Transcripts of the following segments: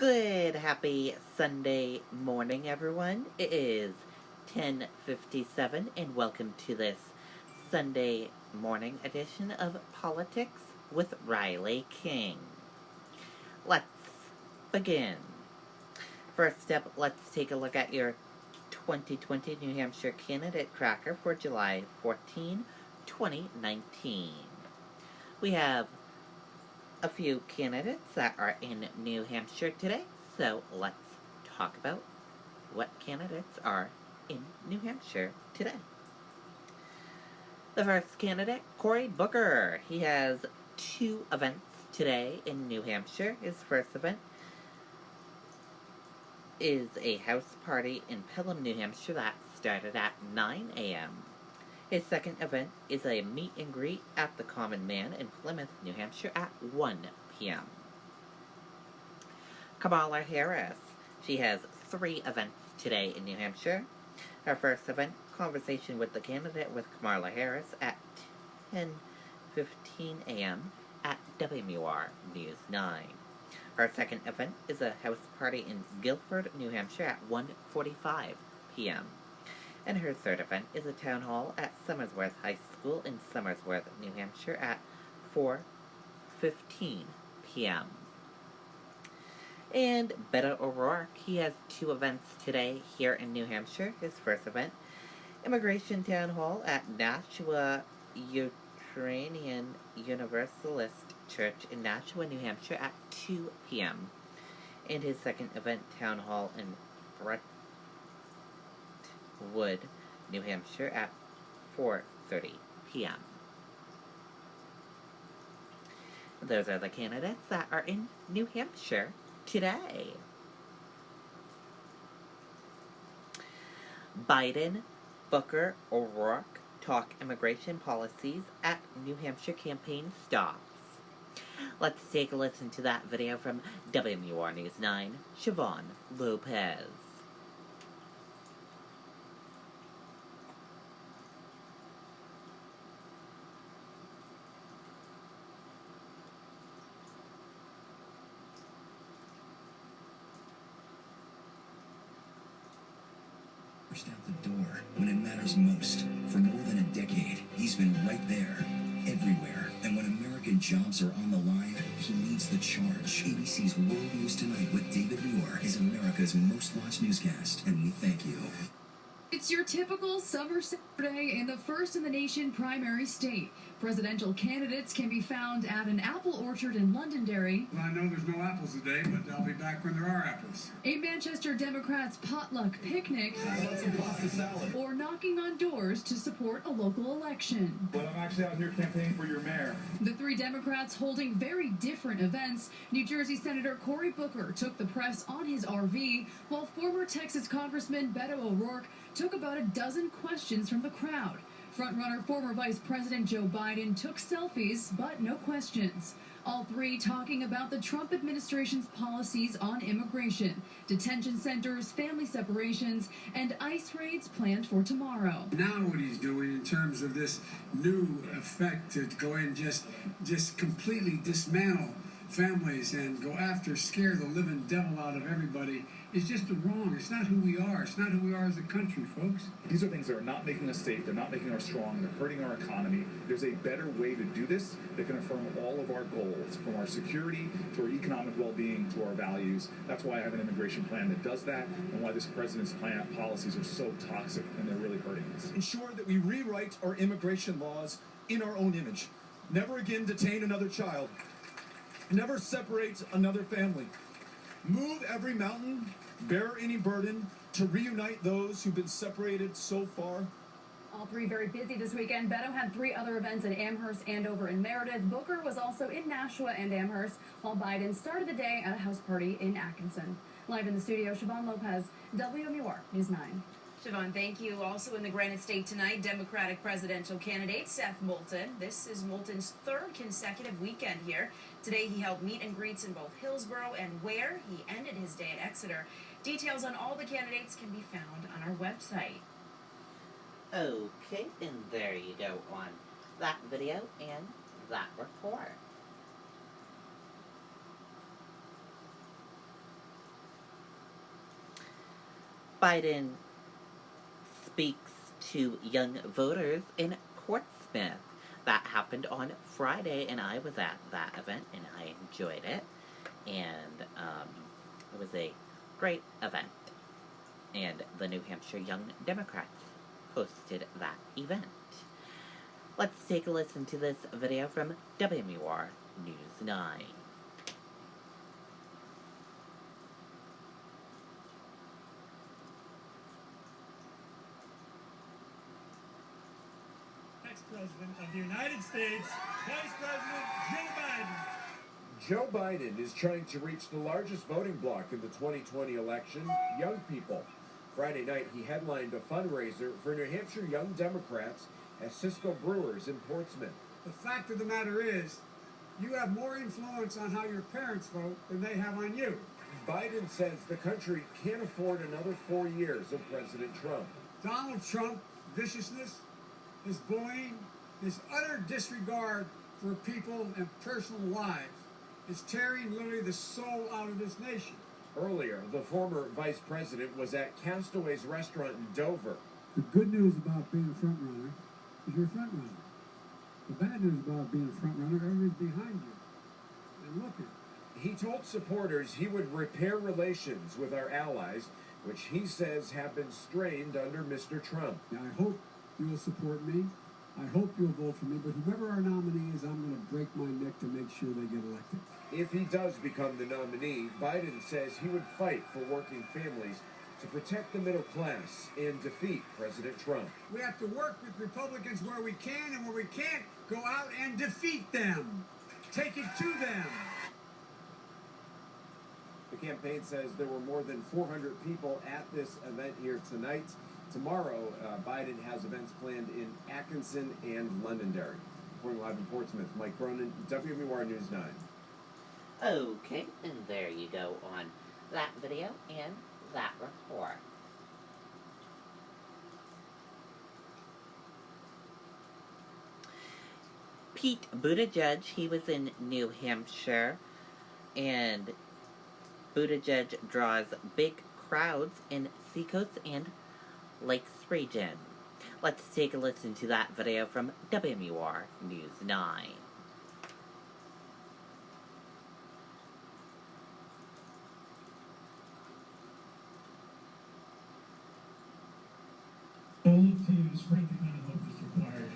Good, happy Sunday morning, everyone. It is 10:57, and welcome to this Sunday morning edition of Politics with Riley King. Let's begin. First up, let's take a look at your 2020 New Hampshire candidate tracker for July 14, 2019. We have a few candidates that are in New Hampshire today, so let's talk about what candidates are in New Hampshire today. The first candidate, Cory Booker. He has two events today in New Hampshire. His first event is a house party in Pelham, New Hampshire that started at 9 a.m. His second event is a meet and greet at the Common Man in Plymouth, New Hampshire at 1 p.m. Kamala Harris. She has three events today in New Hampshire. Her first event, Conversation with the Candidate with Kamala Harris at 10:15 a.m. at WMUR News 9. Her second event is a house party in Gilford, New Hampshire at 1:45 p.m. And her third event is a town hall at Somersworth High School in Somersworth, New Hampshire at 4:15 p.m. And Beto O'Rourke, he has two events today here in New Hampshire. His first event, Immigration Town Hall at Nashua Unitarian Universalist Church in Nashua, New Hampshire at 2 p.m. And his second event, Town Hall in Brentwood, New Hampshire at 4:30 p.m. Those are the candidates that are in New Hampshire today. Biden, Booker, O'Rourke talk immigration policies at New Hampshire campaign stops. Let's take a listen to that video from WMUR News 9, Jeanne Lopez. Out the door when it matters most. For more than a decade, he's been right there, everywhere. And when American jobs are on the line, he leads the charge. ABC's World News Tonight with David Muir is America's most watched newscast, and we thank you. It's your typical summer Saturday in the first-in-the-nation primary state. Presidential candidates can be found at an apple orchard in Londonderry. Well, I know there's no apples today, but I'll be back when there are apples. A Manchester Democrats potluck picnic. Some pasta salad. Or knocking on doors to support a local election. But I'm actually out here campaigning for your mayor. The three Democrats holding very different events. New Jersey Senator Cory Booker took the press on his RV, while former Texas Congressman Beto O'Rourke took about a dozen questions from the crowd. Frontrunner former Vice President Joe Biden took selfies, but no questions. All three talking about the Trump administration's policies on immigration, detention centers, family separations, and ICE raids planned for tomorrow. Now what he's doing in terms of this new effect to go in just completely dismantle families and go after, scare the living devil out of everybody is just wrong. It's not who we are. It's not who we are as a country, folks. These are things that are not making us safe. They're not making us strong. They're hurting our economy. There's a better way to do this that can affirm all of our goals, from our security to our economic well-being to our values. That's why I have an immigration plan that does that, and why this president's policies are so toxic and they're really hurting us. Ensure that we rewrite our immigration laws in our own image. Never again detain another child. Never separate another family. Move every mountain, bear any burden, to reunite those who've been separated so far. All three very busy this weekend. Beto had three other events in Amherst, Andover, and Meredith. Booker was also in Nashua and Amherst, while Biden started the day at a house party in Atkinson. Live in the studio, Jeanne Lopez, WMUR News 9. Jeanne, thank you. Also in the Granite State tonight, Democratic presidential candidate Seth Moulton. This is Moulton's third consecutive weekend here. Today he held meet and greets in both Hillsborough and Ware. He ended his day at Exeter. Details on all the candidates can be found on our website. Okay, and there you go on that video and that report. Biden speaks to young voters in Portsmouth. That happened on Friday, and I was at that event, and I enjoyed it. And it was a great event. And the New Hampshire Young Democrats hosted that event. Let's take a listen to this video from WMUR News 9. President of the United States, Vice President Joe Biden. Joe Biden is trying to reach the largest voting bloc in the 2020 election, young people. Friday night, he headlined a fundraiser for New Hampshire Young Democrats at Cisco Brewers in Portsmouth. The fact of the matter is, you have more influence on how your parents vote than they have on you. Biden says the country can't afford another 4 years of President Trump. Donald Trump's viciousness, his bullying, his utter disregard for people and personal lives is tearing literally the soul out of this nation. Earlier, the former vice president was at Castaway's restaurant in Dover. The good news about being a front runner is you're a front runner. The bad news about being a front runner, everybody's behind you and looking. He told supporters he would repair relations with our allies, which he says have been strained under Mr. Trump. Now, I hope you will support me. I hope you'll vote for me, but whoever our nominee is, I'm going to break my neck to make sure they get elected. If he does become the nominee, Biden says he would fight for working families to protect the middle class and defeat President Trump. We have to work with Republicans where we can, and where we can't, go out and defeat them. Take it to them. The campaign says there were more than 400 people at this event here tonight. Tomorrow, Biden has events planned in Atkinson and Londonderry. Reporting live in Portsmouth, Mike Cronin, WMUR News 9. Okay, and there you go on that video and that report. Pete Buttigieg, he was in New Hampshire, and Buttigieg draws big crowds in Seacoast and Lakes region. Let's take a listen to that video from WMUR News 9. Only to spread the kind of hope is required.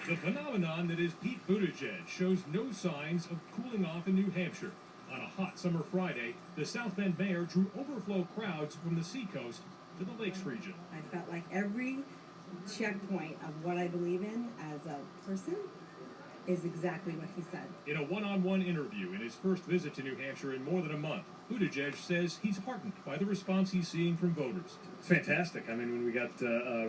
The phenomenon that is Pete Buttigieg shows no signs of cooling off in New Hampshire. On a hot summer Friday, the South Bend mayor drew overflow crowds from the Seacoast to the Lakes region. I felt like every checkpoint of what I believe in as a person is exactly what he said. In a one-on-one interview in his first visit to New Hampshire in more than a month, Buttigieg says he's heartened by the response he's seeing from voters. It's fantastic. I mean, when we got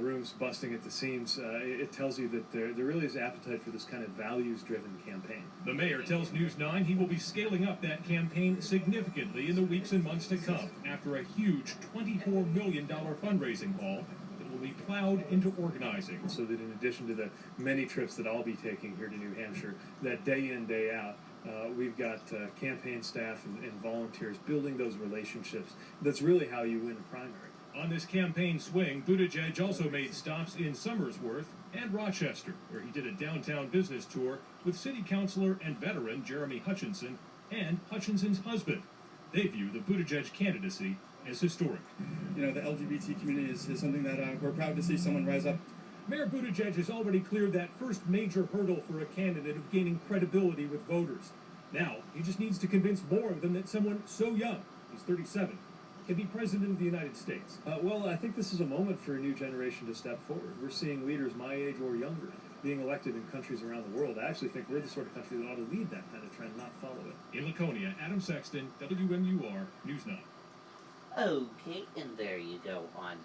rooms busting at the seams, it tells you that there really is appetite for this kind of values-driven campaign. The mayor tells News 9 he will be scaling up that campaign significantly in the weeks and months to come after a huge $24 million fundraising haul that will be plowed into organizing. So that in addition to the many trips that I'll be taking here to New Hampshire, that day in, day out, we've got campaign staff and volunteers building those relationships. That's really how you win a primary. On this campaign swing, Buttigieg also made stops in Somersworth and Rochester, where he did a downtown business tour with city councilor and veteran Jeremy Hutchinson and Hutchinson's husband. They view the Buttigieg candidacy as historic. You know, the LGBT community is something that we're proud to see someone rise up. Mayor Buttigieg has already cleared that first major hurdle for a candidate of gaining credibility with voters. Now, he just needs to convince more of them that someone so young, he's 37, can be president of the United States. Well, I think this is a moment for a new generation to step forward. We're seeing leaders my age or younger being elected in countries around the world. I actually think we're the sort of country that ought to lead that kind of trend, not follow it. In Laconia, Adam Sexton, WMUR News 9. Okay, and there you go on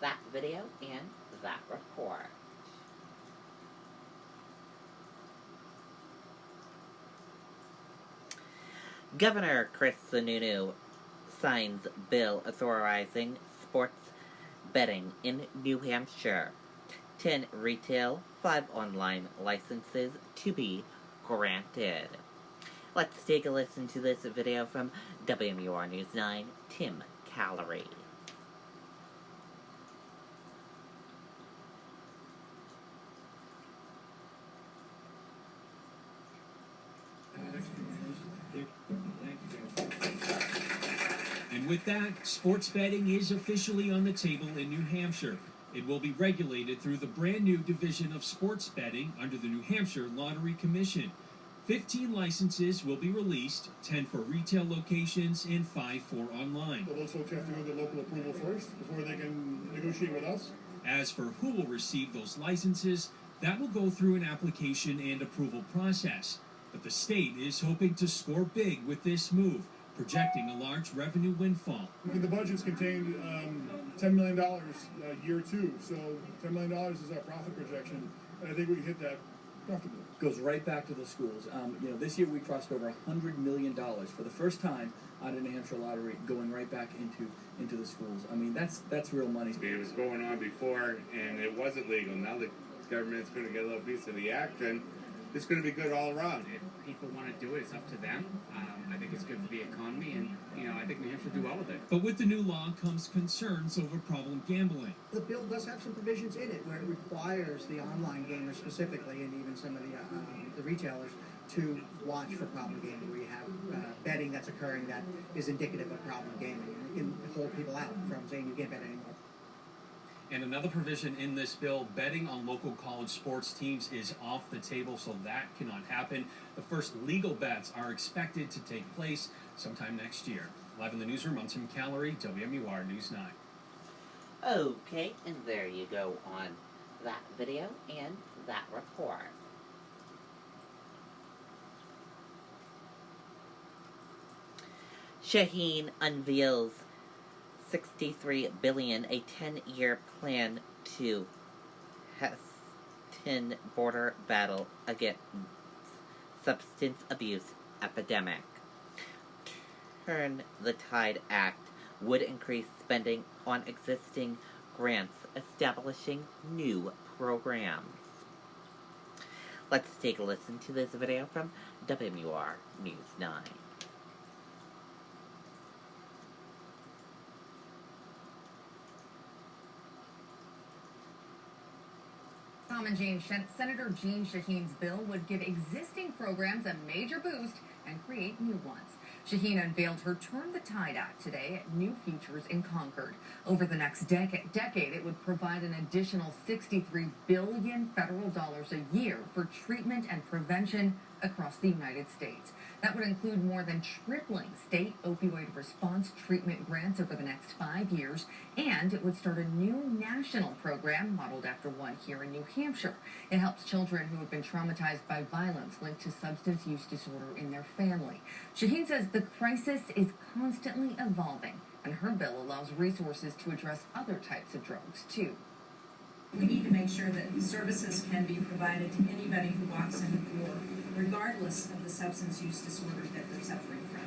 that video and that report. Governor Chris Sununu signs bill authorizing sports betting in New Hampshire. 10 retail, 5 online licenses to be granted. Let's take a listen to this video from WMUR News 9, Tim Callery. And with that, sports betting is officially on the table in New Hampshire. It will be regulated through the brand new division of sports betting under the New Hampshire Lottery Commission. 15 licenses will be released, 10 for retail locations and 5 for online. So those folks have to go get local approval first before they can negotiate with us? As for who will receive those licenses, that will go through an application and approval process. But the state is hoping to score big with this move, projecting a large revenue windfall. The budget's contained $10 million year two, so $10 million is our profit projection, and I think we can hit that comfortably. Goes right back to the schools. This year we crossed over $100 million for the first time out of New Hampshire Lottery, going right back into the schools. I mean, that's real money. It was going on before, and it wasn't legal. Now the government's going to get a little piece of the action. It's going to be good all around. If people want to do it, it's up to them. I think it's good for the economy, and I think New Hampshire will do well with it. But with the new law comes concerns over problem gambling. The bill does have some provisions in it where it requires the online gamers specifically, and even some of the retailers, to watch for problem gambling, where you have betting that's occurring that is indicative of problem gaming, and can hold people out from saying you can't bet anymore. And another provision in this bill, betting on local college sports teams is off the table, so that cannot happen. The first legal bets are expected to take place sometime next year. Live in the newsroom, I'm Tim Callery, WMUR News 9. Okay, and there you go on that video and that report. Shaheen unveils $63 billion, a 10-year plan to hasten border battle against substance abuse epidemic. Turn the Tide Act would increase spending on existing grants, establishing new programs. Let's take a listen to this video from WMUR News 9. Tom and Jeanne, Senator Jeanne Shaheen's bill would give existing programs a major boost and create new ones. Shaheen unveiled her Turn the Tide Act today at New Futures in Concord. Over the next decade, it would provide an additional $63 billion federal dollars a year for treatment and prevention across the United States. That would include more than tripling state opioid response treatment grants over the next 5 years, and it would start a new national program modeled after one here in New Hampshire. It helps children who have been traumatized by violence linked to substance use disorder in their family. Shaheen says the crisis is constantly evolving, and her bill allows resources to address other types of drugs, too. We need to make sure that services can be provided to anybody who walks in the door, regardless of the substance use disorder that they're suffering from.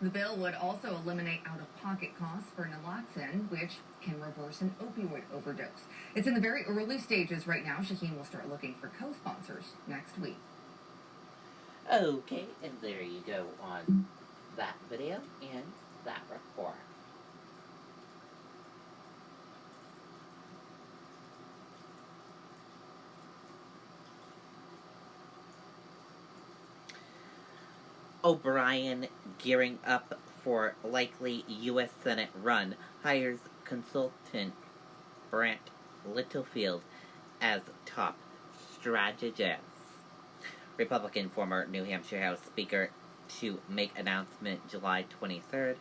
The bill would also eliminate out-of-pocket costs for naloxone, which can reverse an opioid overdose. It's in the very early stages right now. Shaheen will start looking for co-sponsors next week. Okay, and there you go on that video and that report. O'Brien gearing up for likely U.S. Senate run, hires consultant Brent Littlefield as top strategist. Republican former New Hampshire House Speaker to make announcement July 23rd,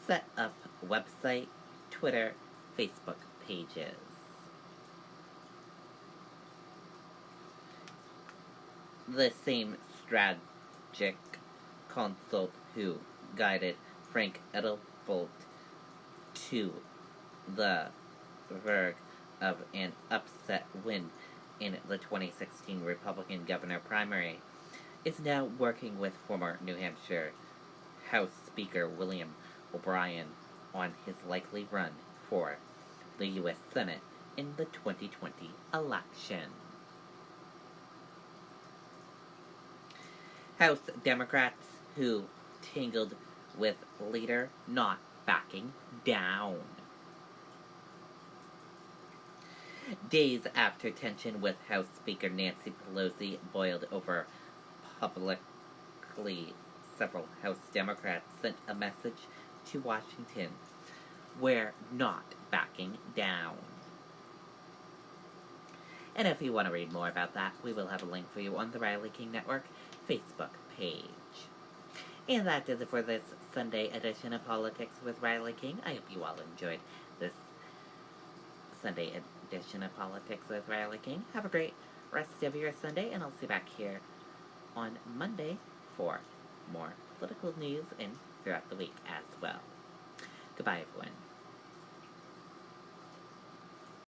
set up website, Twitter, Facebook pages. The same strategic consult who guided Frank Edelbolt to the verge of an upset win in the 2016 Republican governor primary, is now working with former New Hampshire House Speaker William O'Brien on his likely run for the U.S. Senate in the 2020 election. House Democrats who tangled with leader not backing down. Days after tension with House Speaker Nancy Pelosi boiled over publicly, several House Democrats sent a message to Washington: we're not backing down. And if you want to read more about that, we will have a link for you on the Riley King Network Facebook page. And that does it for this Sunday edition of Politics with Riley King. I hope you all enjoyed this Sunday edition of Politics with Riley King. Have a great rest of your Sunday, and I'll see you back here on Monday for more political news and throughout the week as well. Goodbye, everyone.